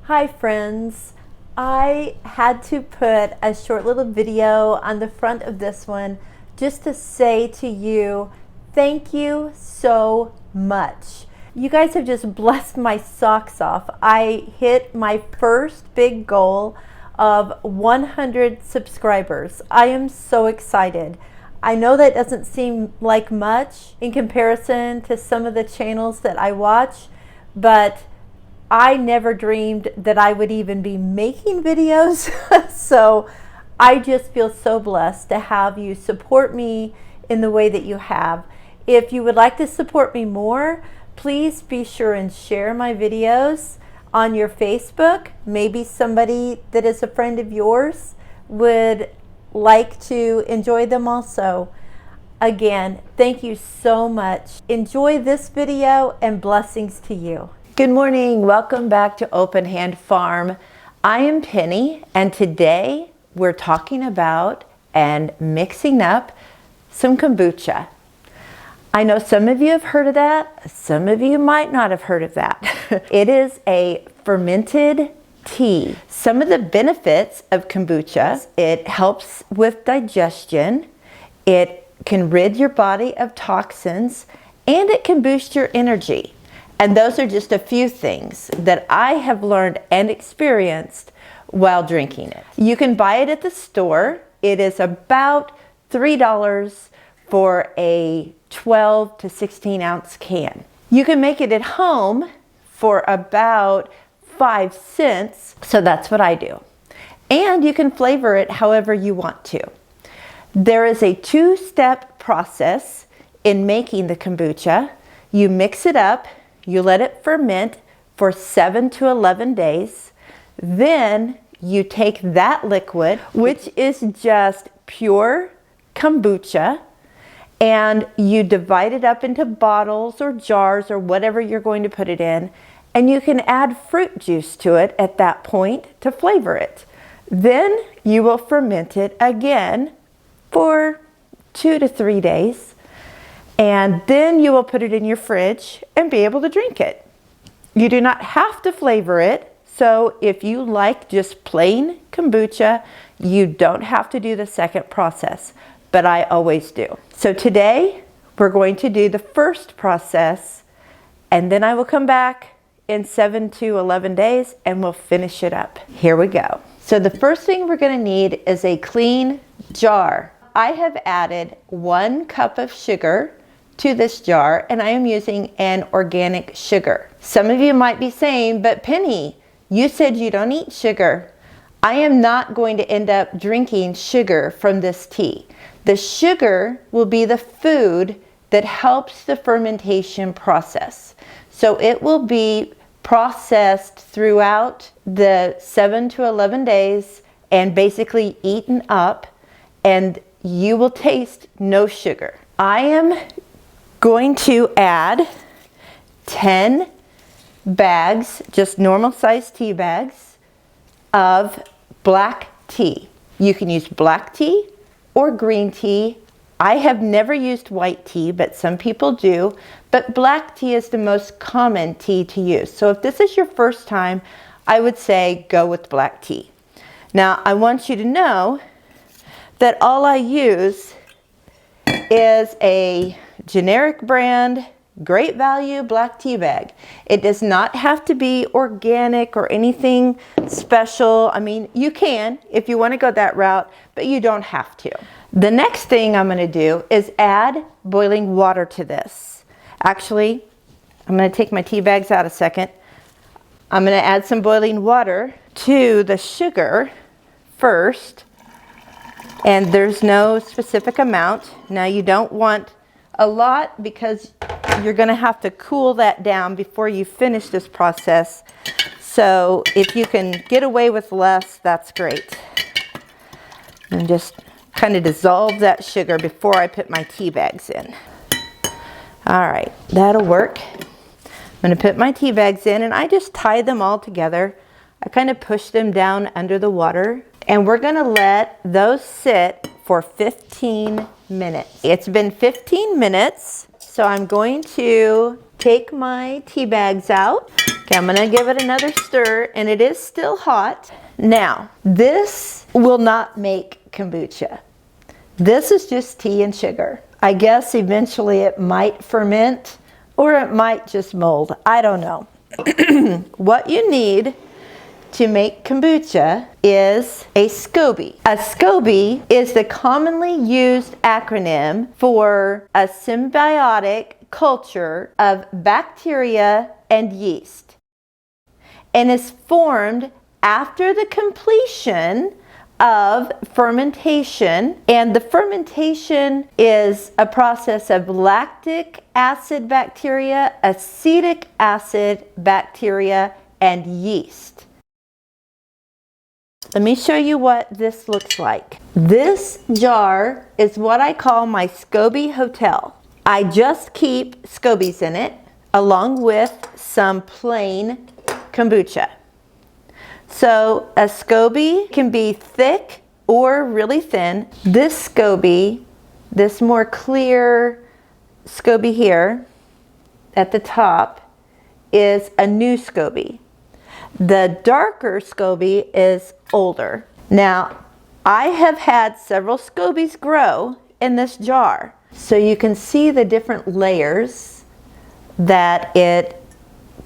Hi friends, I had to put a short little video on the front of this one just to say to you, thank you so much. You guys have just blessed my socks off. I hit my first big goal of 100 subscribers. I am so excited. I know that doesn't seem like much in comparison to some of the channels that I watch, but I never dreamed that I would even be making videos. So I just feel so blessed to have you support me in the way that you have. If you would like to support me more, please be sure and share my videos on your Facebook. Maybe somebody that is a friend of yours would like to enjoy them also. Again, thank you so much. Enjoy this video and blessings to you. Good morning, welcome back to Open Hand Farm. I am Penny, and today we're talking about and mixing up some kombucha. I know some of you have heard of that, some of you might not have heard of that. It is a fermented tea. Some of the benefits of kombucha: it helps with digestion, it can rid your body of toxins, and it can boost your energy. And those are just a few things that I have learned and experienced while drinking it. You can buy it at the store. It is about $3 for a 12 to 16 ounce can. You can make it at home for about 5 cents, so that's what I do. And you can flavor it however you want to. There is a 2-step process in making the kombucha. You mix it up, you let it ferment for 7 to 11 days. Then you take that liquid, which is just pure kombucha, and you divide it up into bottles or jars or whatever you're going to put it in, and you can add fruit juice to it at that point to flavor it. Then you will ferment it again for 2 to 3 days, and then you will put it in your fridge and be able to drink it. You do not have to flavor it, so if you like just plain kombucha, you don't have to do the second process, but I always do. So today we're going to do the first process, and then I will come back in 7 to 11 days and we'll finish it up. Here we go. So the first thing we're going to need is a clean jar. I have added 1 cup of sugar to this jar, and I am using an organic sugar. Some of you might be saying, but Penny, you said you don't eat sugar. I am not going to end up drinking sugar from this tea. The sugar will be the food that helps the fermentation process. So it will be processed throughout the 7 to 11 days and basically eaten up, and you will taste no sugar. I am going to add 10 bags, just normal size tea bags, of black tea. You can use black tea or green tea. I have never used white tea, but some people do. But black tea is the most common tea to use. So if this is your first time, I would say go with black tea. Now, I want you to know that all I use is a generic brand, great value black tea bag. It does not have to be organic or anything special. I mean, you can if you want to go that route, but you don't have to. The next thing I'm going to do is add boiling water to this. Actually, I'm going to take my tea bags out a second. I'm going to add some boiling water to the sugar first, and there's no specific amount. Now, you don't want a lot because you're going to have to cool that down before you finish this process. So if you can get away with less, that's great. And just kind of dissolve that sugar before I put my tea bags in. All right, that'll work. I'm going to put my tea bags in, and I just tie them all together. I kind of push them down under the water, and we're going to let those sit for 15 minutes. It's been 15 minutes, so I'm going to take my tea bags out, Okay, I'm gonna give it another stir, and it is still hot. Now, this will not make kombucha. This is just tea and sugar. I guess eventually it might ferment, or it might just mold. I don't know. What you need to make kombucha is a SCOBY. A SCOBY is the commonly used acronym for a symbiotic culture of bacteria and yeast, and is formed after the completion of fermentation. And the fermentation is a process of lactic acid bacteria, acetic acid bacteria, and yeast. Let me show you what this looks like. This jar is what I call my SCOBY hotel. I just keep SCOBYs in it along with some plain kombucha. So a SCOBY can be thick or really thin. This SCOBY, this more clear SCOBY here at the top, is a new SCOBY. The darker SCOBY is older. Now, I have had several SCOBYs grow in this jar, so you can see the different layers that it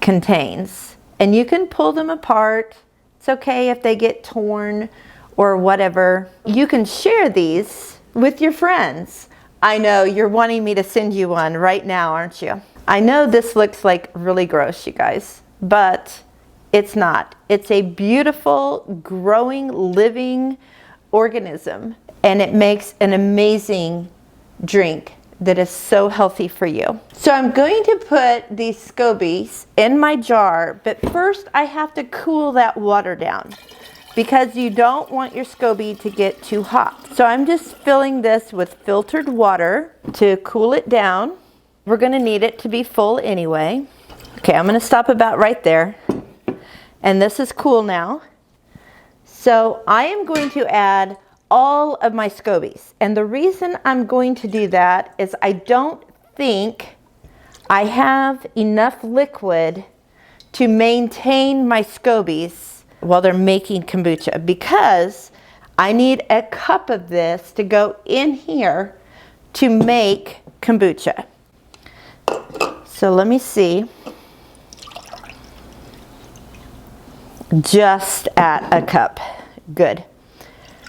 contains. And you can pull them apart. It's okay if they get torn or whatever. You can share these with your friends. I know you're wanting me to send you one right now, aren't you? I know this looks like really gross, you guys, but it's not. It's a beautiful, growing, living organism, and it makes an amazing drink that is so healthy for you. So I'm going to put these SCOBYs in my jar, but first I have to cool that water down because you don't want your SCOBY to get too hot. So I'm just filling this with filtered water to cool it down. We're gonna need it to be full anyway. Okay, I'm gonna stop about right there. And this is cool now. So I am going to add all of my SCOBYs. And the reason I'm going to do that is I don't think I have enough liquid to maintain my SCOBYs while they're making kombucha, because I need a cup of this to go in here to make kombucha. So let me see. Just at a cup. Good.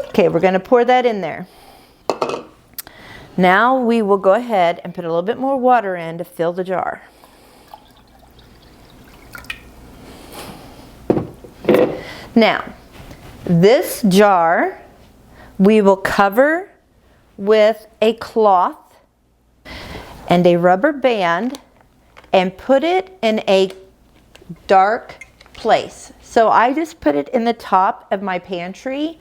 Okay, we're going to pour that in there. Now we will go ahead and put a little bit more water in to fill the jar. Now, this jar we will cover with a cloth and a rubber band and put it in a dark place. So I just put it in the top of my pantry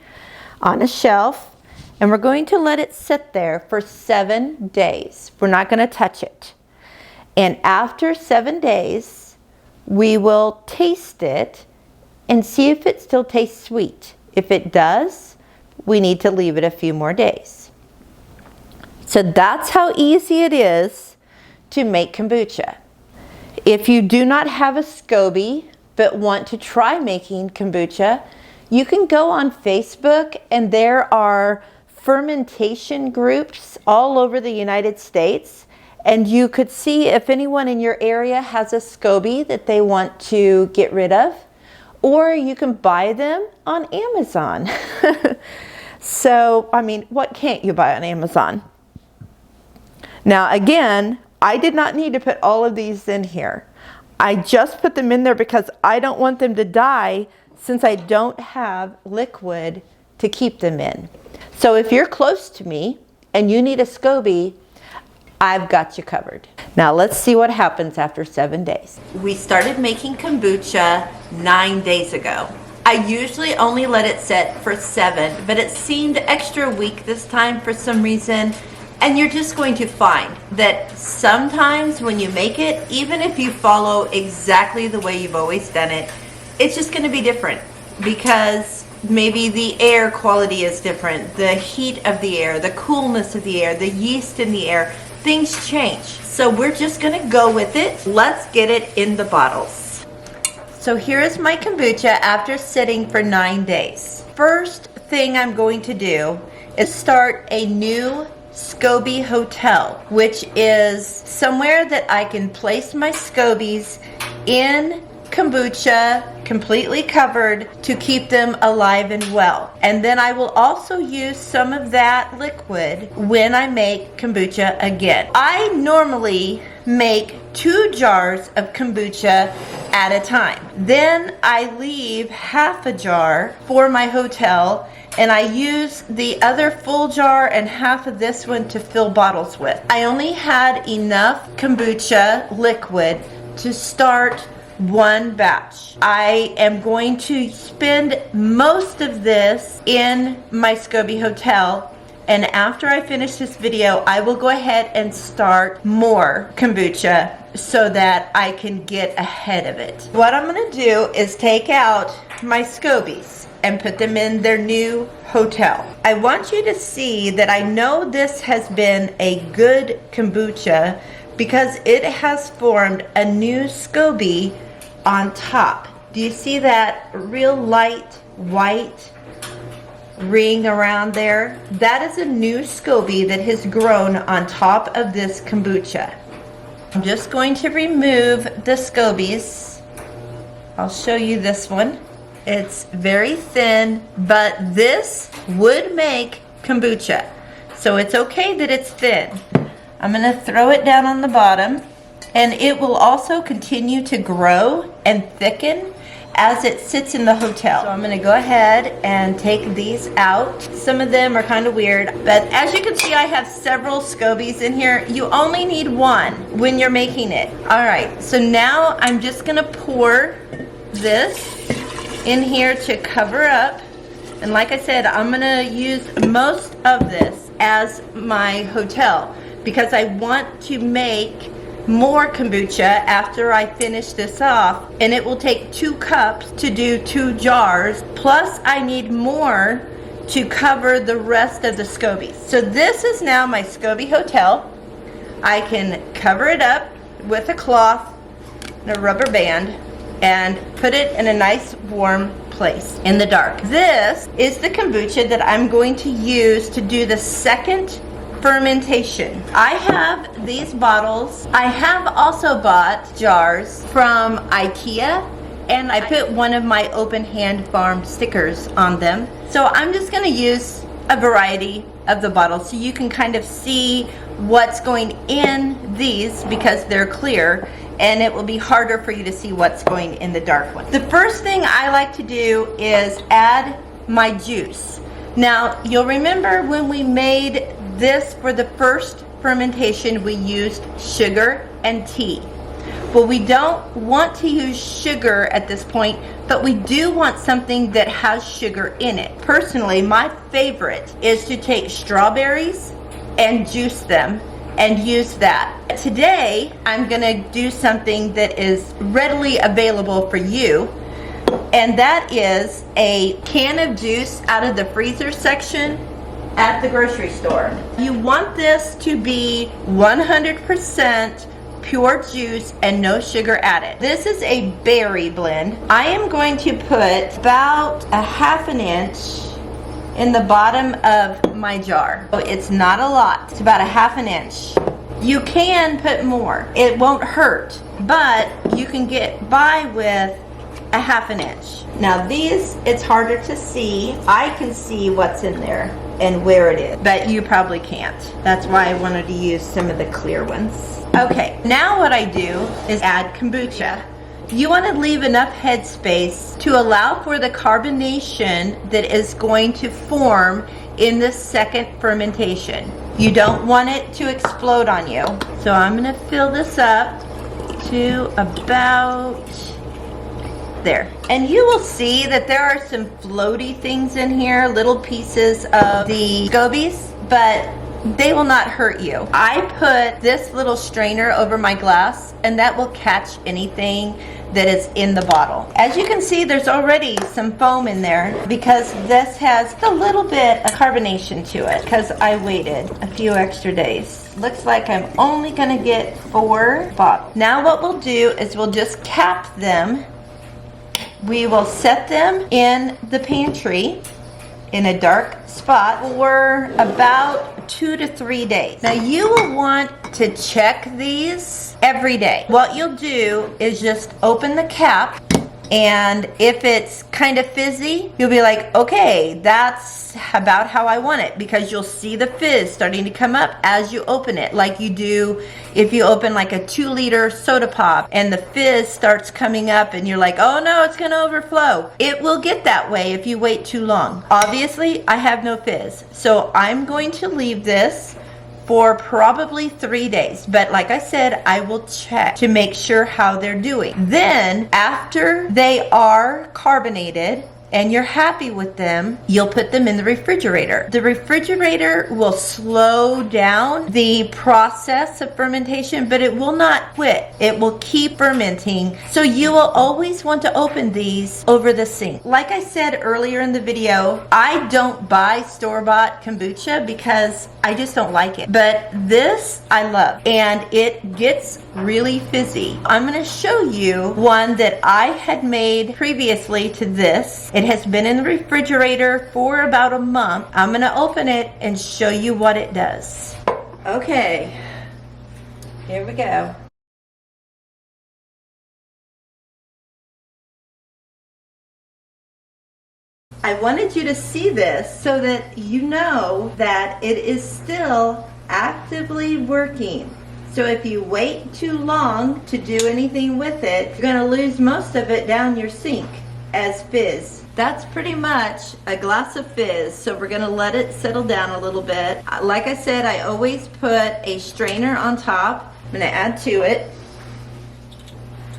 on a shelf, and we're going to let it sit there for 7 days. We're not going to touch it. And after 7 days, we will taste it and see if it still tastes sweet. If it does, we need to leave it a few more days. So that's how easy it is to make kombucha. If you do not have a SCOBY but want to try making kombucha, you can go on Facebook, and there are fermentation groups all over the United States, and you could see if anyone in your area has a SCOBY that they want to get rid of, or you can buy them on Amazon. So, I mean, what can't you buy on Amazon? Now, again, I did not need to put all of these in here. I just put them in there because I don't want them to die, since I don't have liquid to keep them in. So if you're close to me and you need a SCOBY, I've got you covered. Now let's see what happens after 7 days. We started making kombucha 9 days ago. I usually only let it sit for 7, but it seemed extra weak this time for some reason. And you're just going to find that sometimes when you make it, even if you follow exactly the way you've always done it, it's just going to be different, because maybe the air quality is different, the heat of the air, the coolness of the air, the yeast in the air, things change. So we're just going to go with it. Let's get it in the bottles. So here is my kombucha after sitting for 9 days. First thing I'm going to do is start a new SCOBY hotel, which is somewhere that I can place my SCOBYs in kombucha, completely covered, to keep them alive and well. And then I will also use some of that liquid when I make kombucha again. I normally make 2 jars of kombucha at a time. Then I leave half a jar for my hotel, and I use the other full jar and half of this one to fill bottles with. I only had enough kombucha liquid to start 1 batch. I am going to spend most of this in my SCOBY hotel, and after I finish this video, I will go ahead and start more kombucha so that I can get ahead of it. What I'm going to do is take out my SCOBYs and put them in their new hotel. I want you to see that I know this has been a good kombucha because it has formed a new SCOBY on top. Do you see that real light white ring around there? That is a new SCOBY that has grown on top of this kombucha. I'm just going to remove the SCOBYs. I'll show you this one. It's very thin, but this would make kombucha, so it's okay that it's thin. I'm going to throw it down on the bottom, and it will also continue to grow and thicken as it sits in the hotel. So I'm going to go ahead and take these out. Some of them are kind of weird, but as you can see, I have several SCOBYs in here. You only need 1 when you're making it. All right, so now I'm just going to pour this in here to cover up. And like I said, I'm going to use most of this as my hotel because I want to make more kombucha after I finish this off, and it will take 2 cups to do 2 jars, plus I need more to cover the rest of the SCOBYs. So this is now my SCOBY hotel. I can cover it up with a cloth and a rubber band and put it in a nice warm place in the dark. This is the kombucha that I'm going to use to do the second fermentation. I have these bottles. I have also bought jars from IKEA, and I put one of my Open Hand Farm stickers on them. So I'm just going to use a variety of the bottles so you can kind of see what's going in these because they're clear, and it will be harder for you to see what's going in the dark one. The first thing I like to do is add my juice. Now, you'll remember when we made this for the first fermentation, we used sugar and tea. Well, we don't want to use sugar at this point, but we do want something that has sugar in it. Personally, my favorite is to take strawberries and juice them and use that. Today, I'm gonna do something that is readily available for you, and that is a can of juice out of the freezer section at the grocery store. You want this to be 100% pure juice and no sugar added. This is a berry blend. I am going to put about a ½ inch in the bottom of my jar. So it's not a lot. It's about a ½ inch. You can put more. It won't hurt, but you can get by with a ½ inch. Now these, it's harder to see. I can see what's in there and where it is, but you probably can't. That's why I wanted to use some of the clear ones. Okay, now what I do is add kombucha. You want to leave enough headspace to allow for the carbonation that is going to form in the second fermentation. You don't want it to explode on you. So I'm going to fill this up to about there. And you will see that there are some floaty things in here, little pieces of the SCOBYs, but they will not hurt you. I put this little strainer over my glass, and that will catch anything that is in the bottle. As you can see, there's already some foam in there because this has a little bit of carbonation to it because I waited a few extra days. Looks like I'm only gonna get 4 bottles. Now what we'll do is we'll just cap them We will set them in the pantry in a dark spot for about 2 to 3 days. Now you will want to check these every day. What you'll do is just open the cap, and if it's kind of fizzy, you'll be like, okay, that's about how I want it, because you'll see the fizz starting to come up as you open it, like you do if you open like a 2-liter soda pop and the fizz starts coming up and you're like, oh no, it's gonna overflow. It will get that way if you wait too long. Obviously, I have no fizz, so I'm going to leave this for probably 3 days. But like I said, I will check to make sure how they're doing. Then after they are carbonated and you're happy with them, you'll put them in the refrigerator. The refrigerator will slow down the process of fermentation, but it will not quit. It will keep fermenting. So you will always want to open these over the sink. Like I said earlier in the video, I don't buy store-bought kombucha because I just don't like it. But this I love, and it gets really fizzy. I'm gonna show you one that I had made previously to this. It has been in the refrigerator for about a month. I'm gonna open it and show you what it does. Okay, here we go. I wanted you to see this so that you know that it is still actively working. So if you wait too long to do anything with it, you're going to lose most of it down your sink as fizz. That's pretty much a glass of fizz, so we're going to let it settle down a little bit. Like I said, I always put a strainer on top. I'm going to add to it.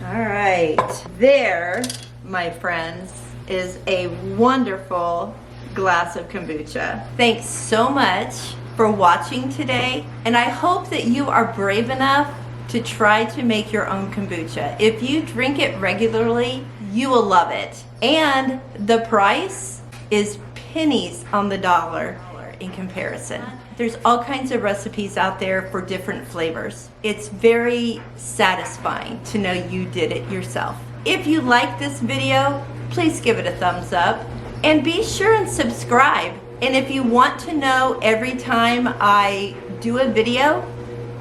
All right, there, my friends, is a wonderful glass of kombucha. Thanks so much for watching today, and I hope that you are brave enough to try to make your own kombucha. If you drink it regularly, you will love it. And the price is pennies on the dollar in comparison. There's all kinds of recipes out there for different flavors. It's very satisfying to know you did it yourself. If you like this video, please give it a thumbs up and be sure and subscribe. And if you want to know every time I do a video,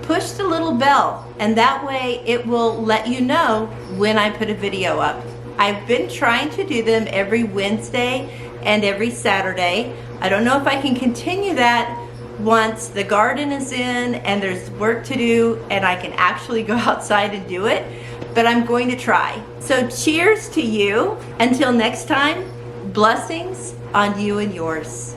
push the little bell, and that way it will let you know when I put a video up. I've been trying to do them every Wednesday and every Saturday. I don't know if I can continue that once the garden is in and there's work to do and I can actually go outside and do it, but I'm going to try. So cheers to you. Until next time, blessings on you and yours.